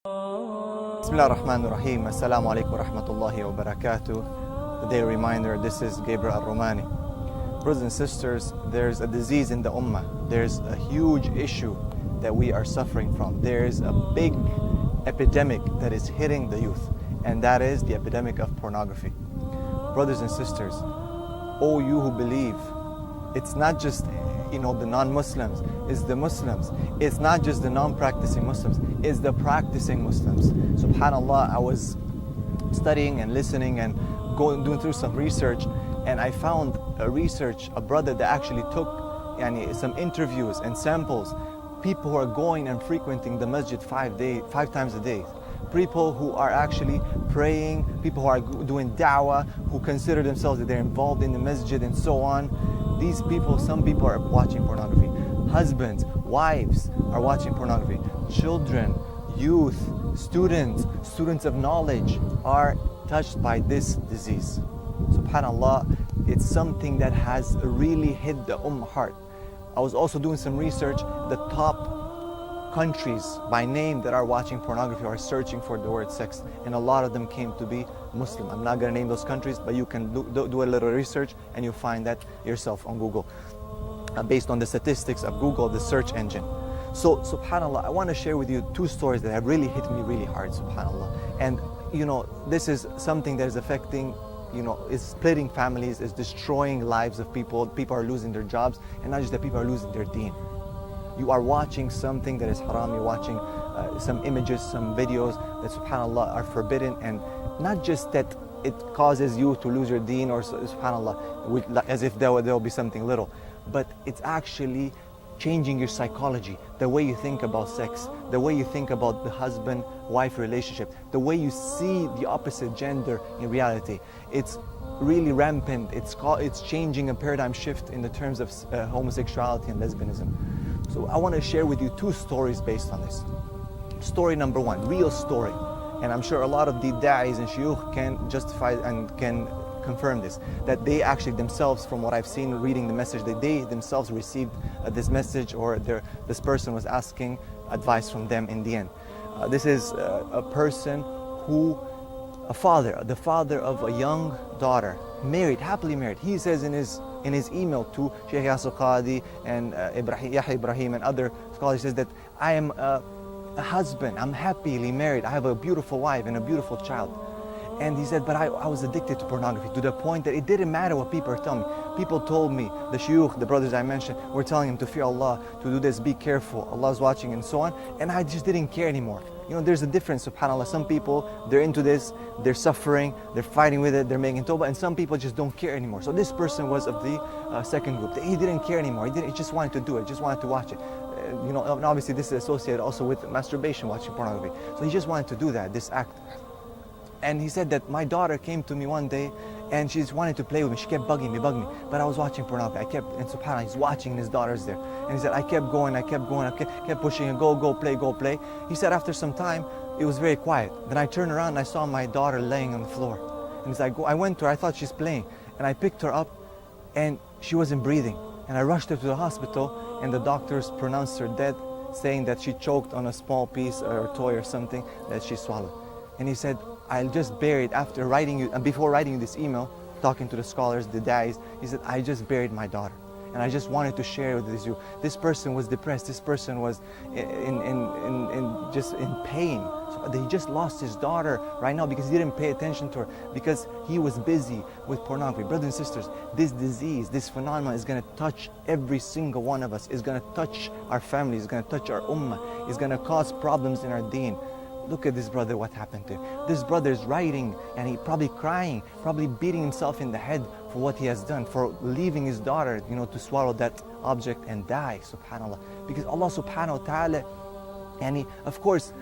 Bismillah ar-Rahman ar-Rahim. Assalamu alaikum wa rahmatullahi wa barakatuh. The day reminder, this is Gabriel Romaani. Brothers and sisters, there's a disease in the ummah. There's a huge issue that we are suffering from. There's a big epidemic that is hitting the youth, and that is the epidemic of pornography. Brothers and sisters, all you who believe, it's not just the non-Muslims, it's the Muslims. It's not just the non-practicing Muslims, it's the practicing Muslims. SubhanAllah, I was studying and listening and doing through some research, and I found a brother that actually took some interviews and samples, people who are going and frequenting the masjid 5 times a day, people who are actually praying, people who are doing da'wah, who consider themselves that they're involved in the masjid and so on. These people, some people are watching pornography. Husbands, wives are watching pornography. Children, youth, students of knowledge are touched by this disease. SubhanAllah, it's something that has really hit the heart. I was also doing some research. The top countries by name that are watching pornography are searching for the word sex, and a lot of them came to be Muslim. I'm not going to name those countries, but you can do a little research and you'll find that yourself on Google, based on the statistics of Google, the search engine. So SubhanAllah, I want to share with you two stories that have really hit me really hard, SubhanAllah. And this is something that is affecting, is splitting families, is destroying lives of people. People are losing their jobs, and not just that, people are losing their deen. You are watching something that is haram, you're watching some images, some videos that SubhanAllah are forbidden, and not just that it causes you to lose your deen, or SubhanAllah, as if there will be something little, but it's actually changing your psychology, the way you think about sex, the way you think about the husband-wife relationship, the way you see the opposite gender in reality. It's really rampant. It's changing a paradigm shift in the terms of homosexuality and lesbianism. So I want to share with you two stories based on this. Story number one, real story. And I'm sure a lot of the da'is and shuyukh can justify and can confirm this, that they actually themselves, from what I've seen reading the message, that they themselves received this message, or this person was asking advice from them in the end. This is a person the father of a young daughter, married, happily married. He says in his email to Sheikh Yasir Qadi and Yahya Ibrahim and other scholars, he says that I am a husband, I'm happily married, I have a beautiful wife and a beautiful child. And he said, but I was addicted to pornography to the point that it didn't matter what people are telling me. People told me, the shuyukh, the brothers I mentioned, were telling him to fear Allah, to do this, be careful, Allah's watching and so on. And I just didn't care anymore. There's a difference, SubhanAllah. Some people, they're into this, they're suffering, they're fighting with it, they're making tawbah, and some people just don't care anymore. So this person was of the second group. He didn't care anymore. He just wanted to do it, just wanted to watch it. And obviously this is associated also with masturbation, watching pornography. So he just wanted to do that, this act. And he said that my daughter came to me one day and she just wanted to play with me. She kept bugging me. But I was watching pornography. And SubhanAllah, he's watching, and his daughter's there. And he said, I kept going, I kept pushing her, go play. He said after some time, it was very quiet. Then I turned around and I saw my daughter laying on the floor. And he's like, I went to her, I thought she's playing. And I picked her up and she wasn't breathing. And I rushed her to the hospital, and the doctors pronounced her dead, saying that she choked on a small piece or toy or something that she swallowed. And he said, I just buried, after writing you, and before writing you this email, talking to the scholars, the da'is, he said, I just buried my daughter. And I just wanted to share with you. This person was depressed. This person was just in pain. So he just lost his daughter right now because he didn't pay attention to her, because he was busy with pornography. Brothers and sisters, this disease, this phenomenon is going to touch every single one of us. It's going to touch our families. It's going to touch our ummah. It's going to cause problems in our deen. Look at this brother, what happened to him. This brother is writing, and he probably crying, probably beating himself in the head for what he has done, for leaving his daughter, to swallow that object and die, SubhanAllah. Because Allah subhanahu wa ta'ala, of course,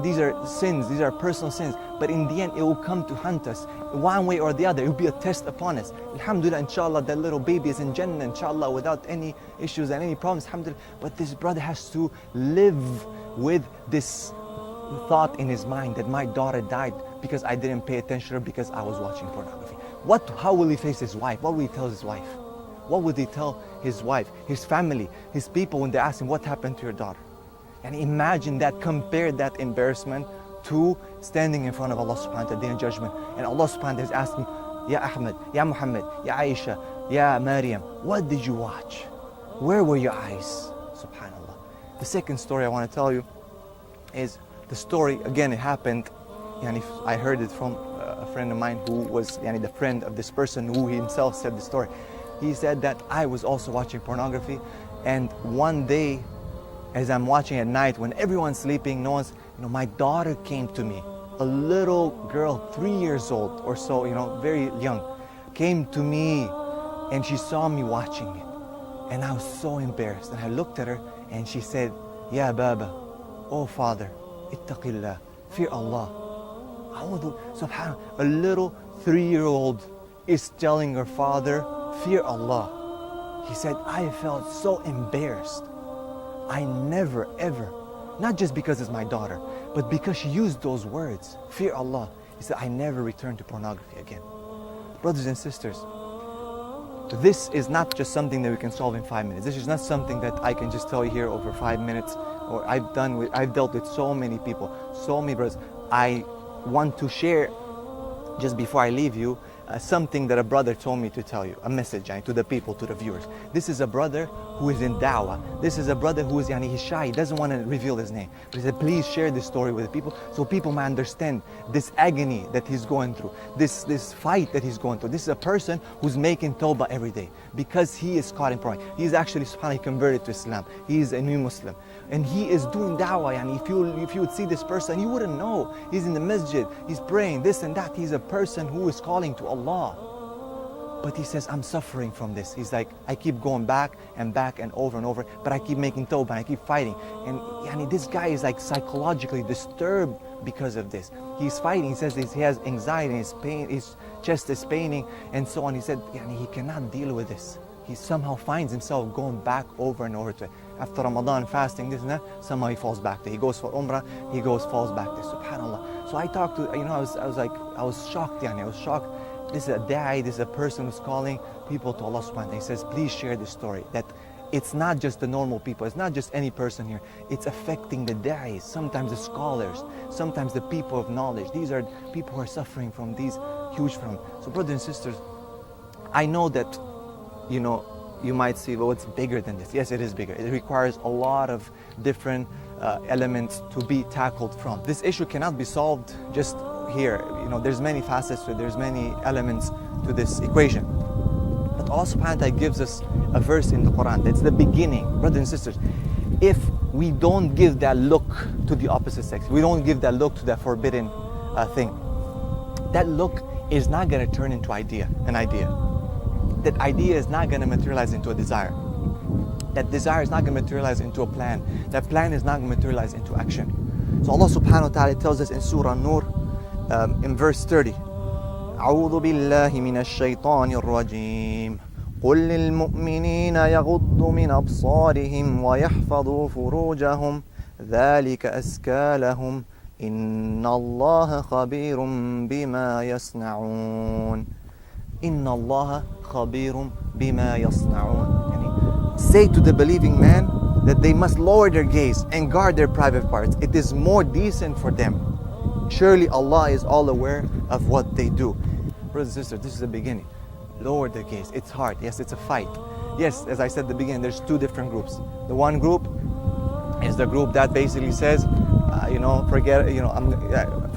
these are sins, these are personal sins, but in the end it will come to hunt us one way or the other. It will be a test upon us. Alhamdulillah, inshallah, that little baby is in Jannah, inshallah, without any issues and any problems, alhamdulillah. But this brother has to live with this thought in his mind that my daughter died because I didn't pay attention to her, because I was watching pornography. How will he face his wife? What will he tell his wife? What would he tell his wife, his family, his people when they ask him, what happened to your daughter? And imagine that, compare that embarrassment to standing in front of Allah subhanahu wa ta'ala day of judgment. And Allah subhanahu wa ta'ala is asking, Ya Ahmed, Ya Muhammad, Ya Aisha, Ya Maryam, what did you watch? Where were your eyes? Subhanallah. The second story I want to tell you is the story, again, it happened, I heard it from a friend of mine who was the friend of this person who himself said the story. He said that I was also watching pornography, and one day, as I'm watching at night, when everyone's sleeping, no one's, my daughter came to me, a little girl, 3 years old or so, very young, came to me, and she saw me watching it. And I was so embarrassed. And I looked at her, and she said, Ya Baba, oh father, ittaqillah, fear Allah. Subhanallah, a little 3-year-old is telling her father, fear Allah. He said, I felt so embarrassed. I never ever, not just because it's my daughter, but because she used those words, fear Allah. He said, I never return to pornography again. Brothers and sisters, this is not just something that we can solve in 5 minutes. This is not something that I can just tell you here over 5 minutes. Or I've dealt with so many people, so many brothers. I want to share, just before I leave you, something that a brother told me to tell you, a message to the people, to the viewers. This is a brother who is in da'wah. This is a brother who is he's shy, he doesn't want to reveal his name. But he said, please share this story with the people so people might understand this agony that he's going through, this fight that he's going through. This is a person who's making tawbah every day because he is caught in porn. He's actually, subhanAllah, converted to Islam. He is a new Muslim. And he is doing da'wah. If you would see this person, you wouldn't know. He's in the masjid, he's praying, this and that. He's a person who is calling to Allah. But he says, I'm suffering from this. He's like, I keep going back and over, but I keep making tawbah, I keep fighting. And this guy is like psychologically disturbed because of this. He's fighting. He says he has anxiety, his chest is paining, and so on. He said, he cannot deal with this. He somehow finds himself going back over and over to it. After Ramadan, fasting, this and that, somehow he falls back there. He goes for Umrah, falls back there. Subhanallah. So I talked to, I was shocked, I was shocked. This is a da'i, this is a person who's calling people to Allah subhanahu wa ta'ala. He says, please share this story. That it's not just the normal people, it's not just any person here. It's affecting the da'is, sometimes the scholars, sometimes the people of knowledge. These are people who are suffering from these huge problems. So brothers and sisters, I know that, you might see, well, it's bigger than this. Yes, it is bigger. It requires a lot of different elements to be tackled from. This issue cannot be solved just here. There's many facets to it, there's many elements to this equation. But Allah subhanahu wa ta'ala gives us a verse in the Quran that's the beginning. Brothers and sisters, if we don't give that look to the opposite sex, we don't give that look to that forbidden thing, that look is not going to turn into an idea. That idea is not going to materialize into a desire. That desire is not going to materialize into a plan. That plan is not going to materialize into action. So Allah subhanahu wa ta'ala tells us in Surah Nur, in verse 30, أعوذ بالله من الشيطان الرجيم قل للمؤمنين يغضوا من أبصارهم ويحفظوا فروجهم ذلك أزكى لهم إن الله خبير بما يصنعون إن الله خبير بما يصنعون. Say to the believing man that they must lower their gaze and guard their private parts. It is more decent for them. Surely Allah is all aware of what they do. Brothers and sisters, this is the beginning. Lower the gaze. It's hard. Yes, it's a fight. Yes, as I said at the beginning, there's two different groups. The one group is the group that basically says,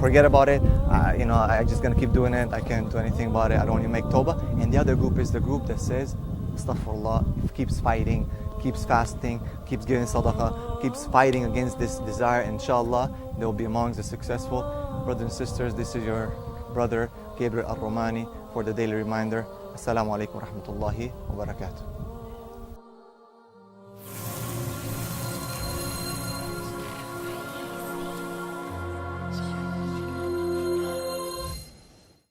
forget about it. I'm just gonna keep doing it. I can't do anything about it. I don't want to make tawbah. And the other group is the group that says, astaghfirullah, keeps fighting, keeps fasting, keeps giving sadaqah, keeps fighting against this desire. Inshallah, they will be amongst the successful. Brothers and sisters, this is your brother Gabriel Romaani for the daily reminder. Assalamu alaikum wa rahmatullahi wa barakatuh.